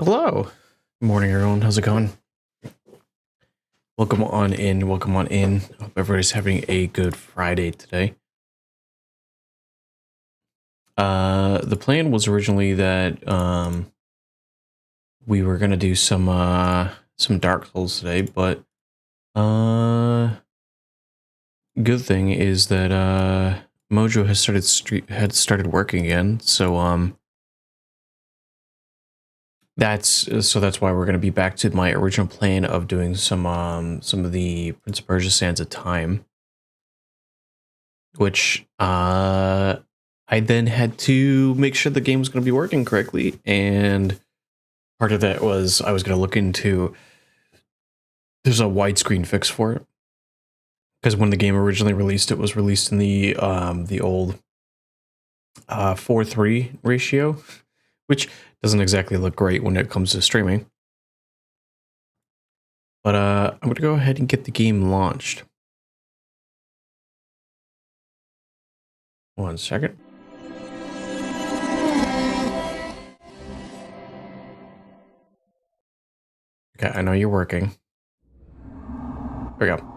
Hello. Good morning, everyone. How's it going? Welcome on in. Welcome on in. Hope everybody's having a good Friday today. The plan was originally that we were gonna do some Dark Souls today, but good thing is that Mojo has started working again, so that's why we're gonna be back to my original plan of doing some of the Prince of Persia Sands of Time, which I then had to make sure the game was gonna be working correctly, and part of that was I was gonna look into there's a widescreen fix for it. Because when the game originally released, it was released in the old 4:3 ratio, which doesn't exactly look great when it comes to streaming. But I'm going to go ahead and get the game launched. One second. Okay, I know you're working. There we go.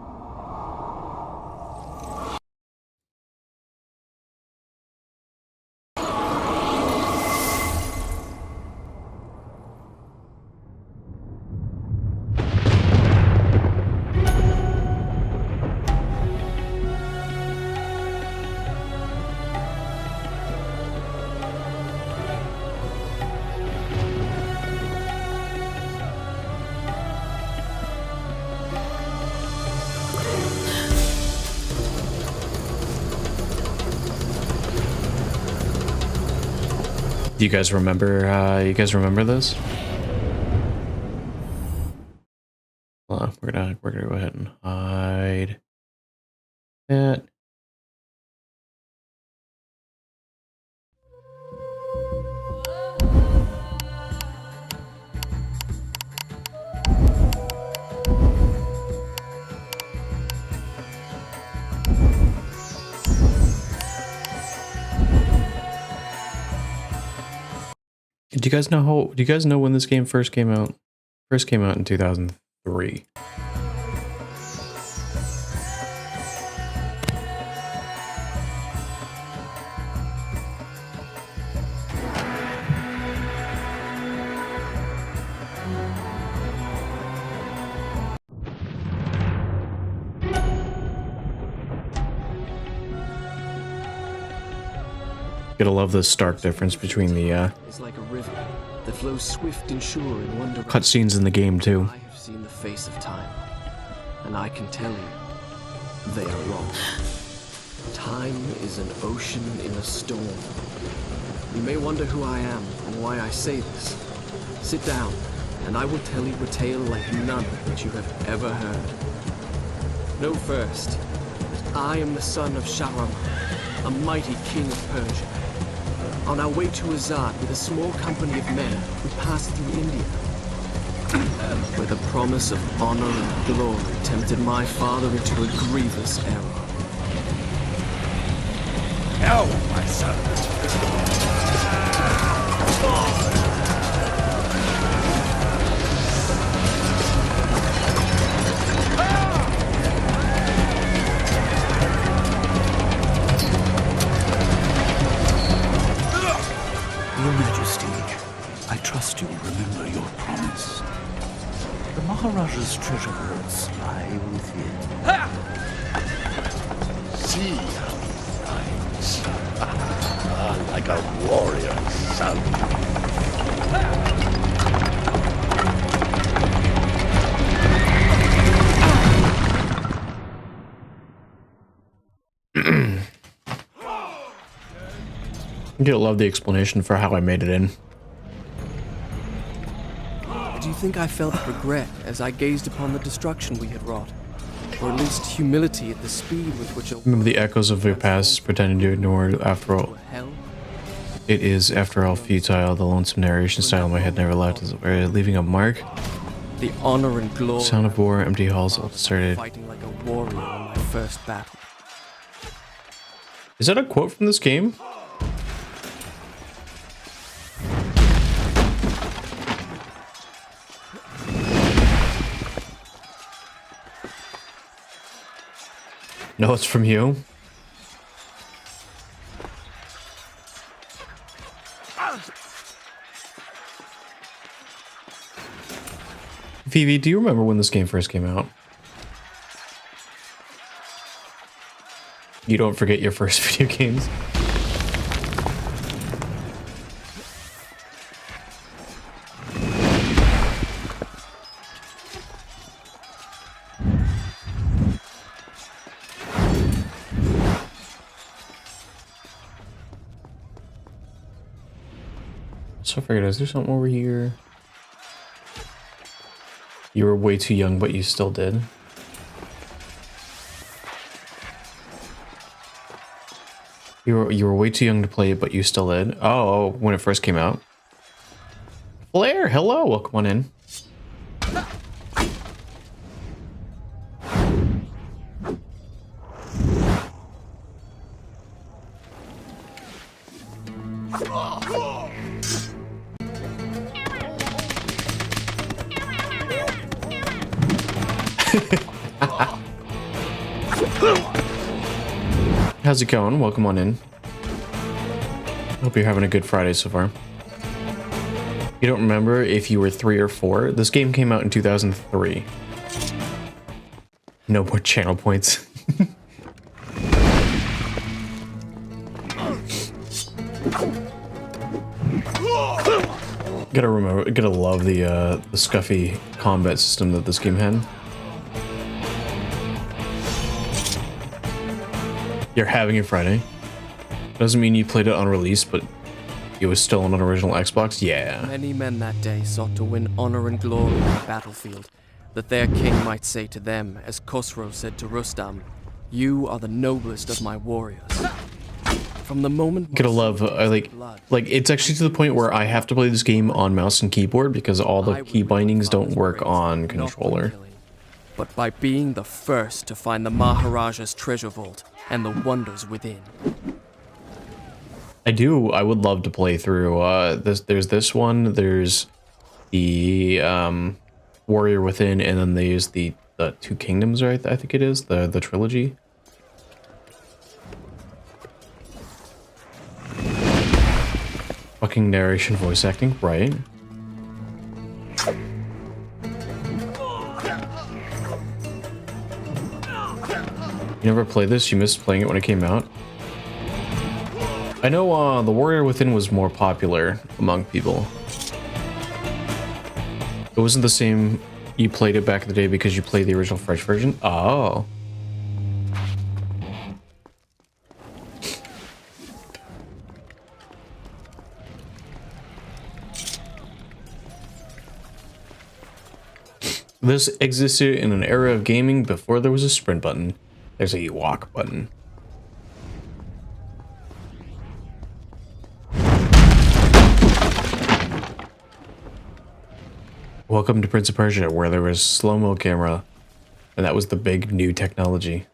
Do you guys remember? You guys remember this? We're gonna go ahead and hide that. Do you guys know how? Do you guys know when this game first came out? First came out in 2003. Gotta love the stark difference between the It's like a river that flows swift and sure in one direction. cutscenes in the game too. I have seen the face of time, and I can tell you, they are wrong. Time is an ocean in a storm. You may wonder who I am and why I say this. Sit down, and I will tell you a tale like none that you have ever heard. Know first that I am the son of Shahram, a mighty king of Persia. On our way to Azad with a small company of men, we passed through India, where the promise of honor and glory tempted my father into a grievous error. No, my son. Your Majesty, I trust you will remember your promise. The Maharaja's treasure hoards lie within. See how he fights. Like a warrior son. You love the explanation for how I made it in. Do you think I felt regret as I gazed upon the destruction we had wrought? Or at least humility at the speed with which a Remember the echoes of your past, pretending to ignore it after all. hell? It is, after all, futile. The lonesome narration style in my head never left, leaving a mark. The honor and glory. Sound of war, empty halls, all deserted. Fighting like a warrior in my first battle. Is that a quote from this game? No, it's from you. Vivi, do you remember when this game first came out? You don't forget your first video games. So I figured, is there something over here? You were way too young, but you still did. You were way too young to play it, but you still did. Oh, when it first came out. Blair, hello, welcome on in. How's it going? Welcome on in. Hope you're having a good Friday so far. You don't remember if you were 3 or 4? This game came out in 2003. No more channel points. Gotta love the scuffy combat system that this game had. You're having a Friday. Doesn't mean you played it on release, but it was still on an original Xbox? Yeah. Many men that day sought to win honor and glory on the battlefield, that their king might say to them, as Khosrow said to Rustam, "You are the noblest of my warriors." From the moment... Gotta love, like, it's actually to the point where I have to play this game on mouse and keyboard because all the key bindings don't work on controller. But by being the first to find the Maharaja's treasure vault and the wonders within. I would love to play through there's this one, there's the Warrior Within, and then there's the Two Kingdoms, right? I think it is the trilogy. Fucking narration, voice acting, right? You never played this? You missed playing it when it came out? I know the Warrior Within was more popular among people. It wasn't the same. You played it back in the day because you played the original French version? Oh. This existed in an era of gaming before there was a sprint button. There's a walk button. Welcome to Prince of Persia, where there was slow-mo camera, and that was the big new technology.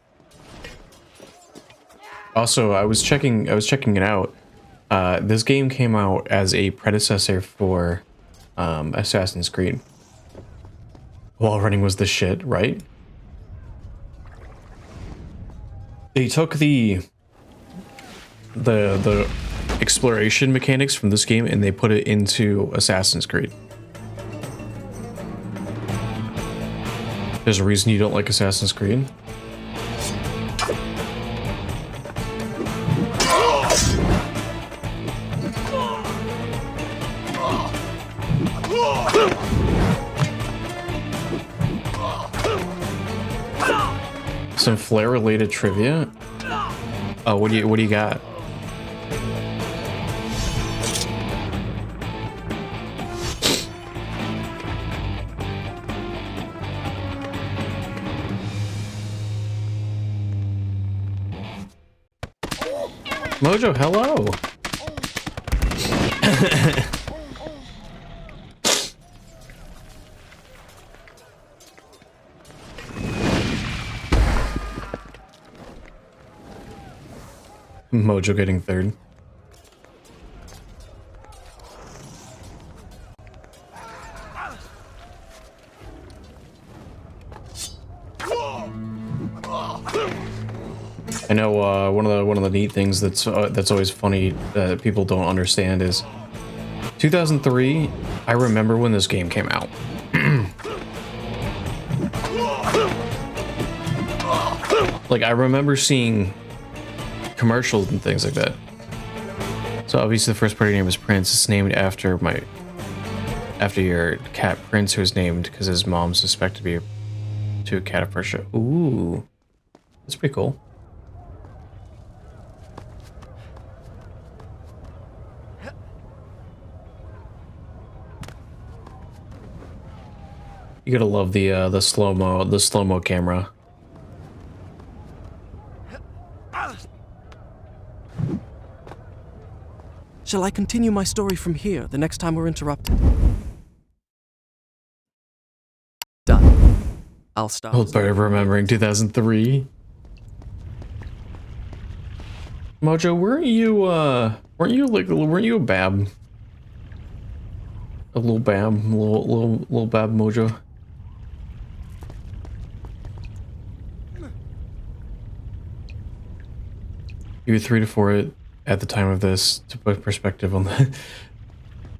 Also, I was checking it out. This game came out as a predecessor for Assassin's Creed. Wall running was the shit, right? They took the exploration mechanics from this game and they put it into Assassin's Creed. There's a reason you don't like Assassin's Creed. Some Flare-related trivia. Oh, what do you got? Mojo, hello. Mojo getting third. know one of the neat things that's always funny that people don't understand is 2003. I remember when this game came out. Like, I remember seeing commercials and things like that. So obviously the first party name is Prince. It's named after your cat Prince, who was named because his mom's suspected to be a cat of Persia. Ooh, that's pretty cool. You gotta love the slow-mo camera. Shall I continue my story from here the next time we're interrupted? Done. I'll start. Old part of remembering 2003. Mojo, weren't you a bab? A little bab, little bab, Mojo. You were 3 to 4 at the time of this. To put perspective on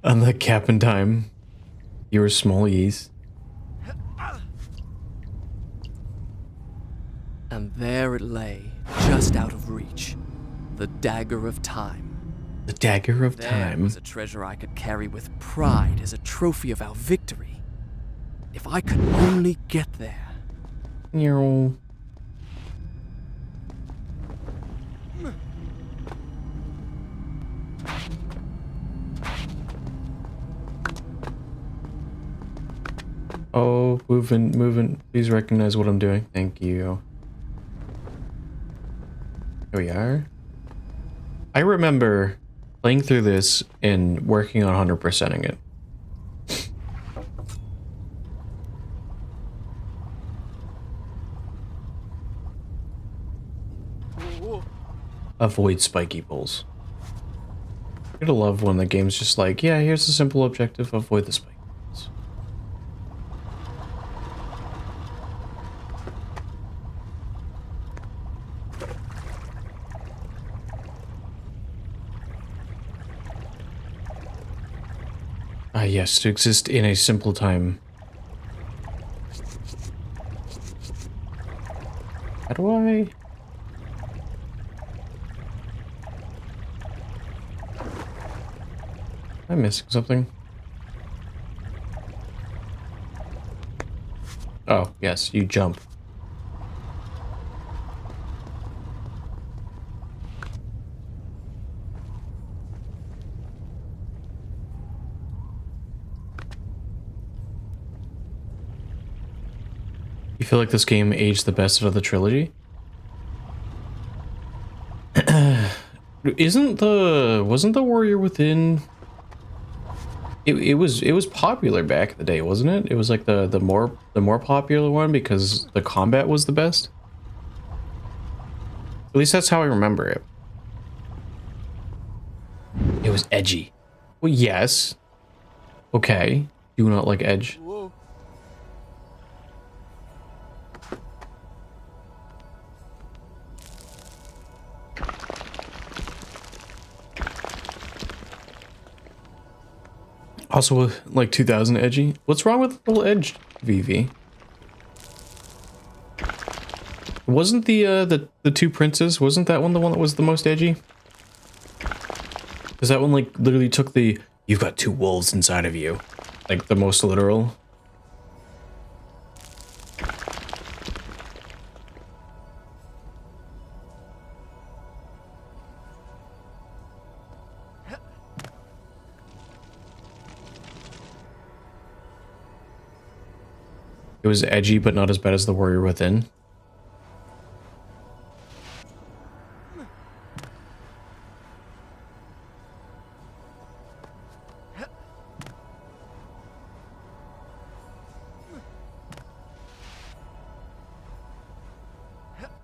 the cap and time, you were small yeast. And there it lay, just out of reach, the dagger of time. The dagger of There time. was a treasure I could carry with pride as a trophy of our victory. If I could only get there. Meow. Oh, moving. Please recognize what I'm doing. Thank you. Here we are. I remember playing through this and working on 100%ing it. Avoid spiky poles. You're gonna love when the game's just like, yeah, here's the simple objective, avoid the spiky poles. Ah, yes, to exist in a simple time. How do I... Am I missing something? Oh, yes, you jump. You feel like this game aged the best out of the trilogy? Wasn't the Warrior Within... It was popular back in the day, wasn't it? It was like the more popular one because the combat was the best. At least that's how I remember it. It was edgy. Well, yes. Okay. Do you not like edge? Whoa. Also, like 2000 edgy. What's wrong with the little edge, VV? Wasn't the two princes? Wasn't that one the one that was the most edgy? Because that one like literally took the "you've got two wolves inside of you," like the most literal. It was edgy, but not as bad as the Warrior Within.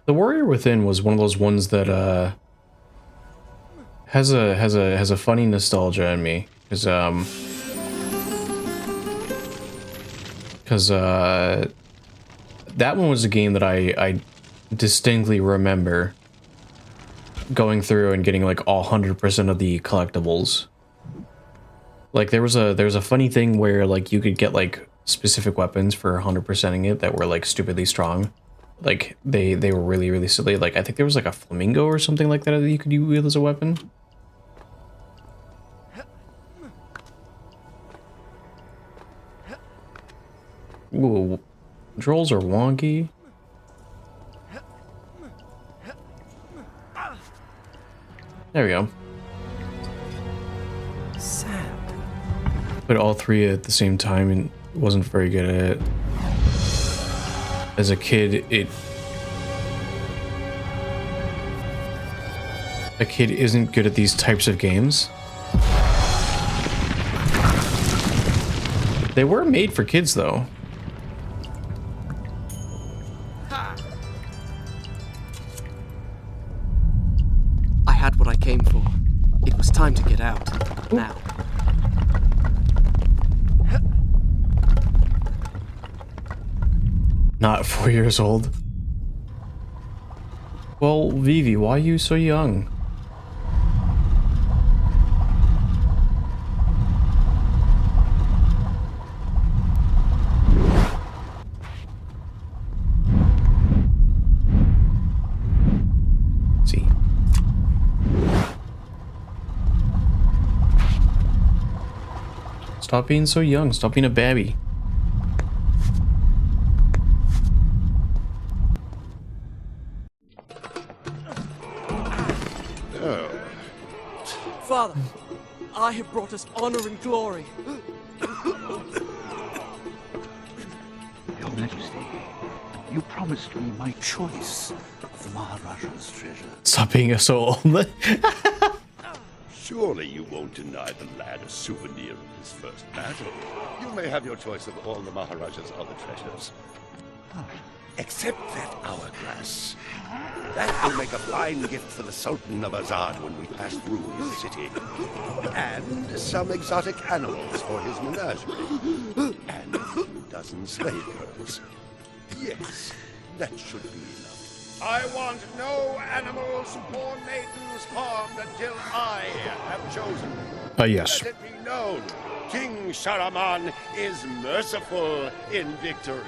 The Warrior Within was one of those ones that has a funny nostalgia in me, because that one was a game that I distinctly remember going through and getting like all 100% of the collectibles. Like there was a funny thing where like you could get like specific weapons for 100%ing it that were like stupidly strong. Like they were really silly. Like I think there was like a flamingo or something like that you could wield as a weapon. Ooh, controls are wonky. There we go. Sand. Put all three at the same time and wasn't very good at it. As a kid, a kid isn't good at these types of games. They were made for kids though. I had what I came for. It was time to get out. Now. Not 4 years old. Well, Vivi, why are you so young? See. Stop being so young. Stop being a babby. Father, I have brought us honor and glory. Your Majesty, you promised me my choice of the Maharaja's treasure. Stop being so old. Surely you won't deny the lad a souvenir of his first battle. You may have your choice of all the Maharaja's other treasures. Except that hourglass. That will make a fine gift for the Sultan of Azad when we pass through his city. And some exotic animals for his menagerie. And a few dozen slave girls. Yes, that should be enough. I want no animals or maidens harmed until I have chosen. Yes. Let it be known, King Sharaman is merciful in victory.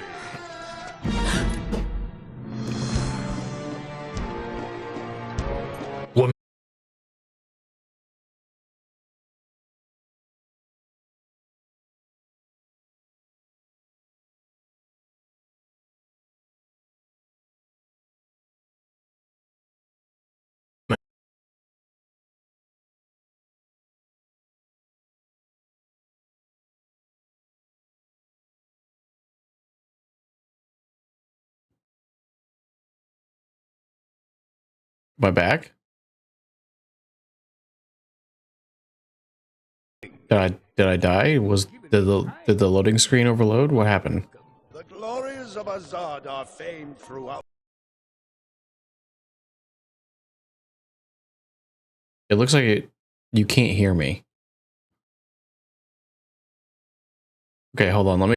My back? Did I die? Did the loading screen overload? What happened? The glories of Azad are famed throughout. It looks like you can't hear me. Okay, hold on. Let me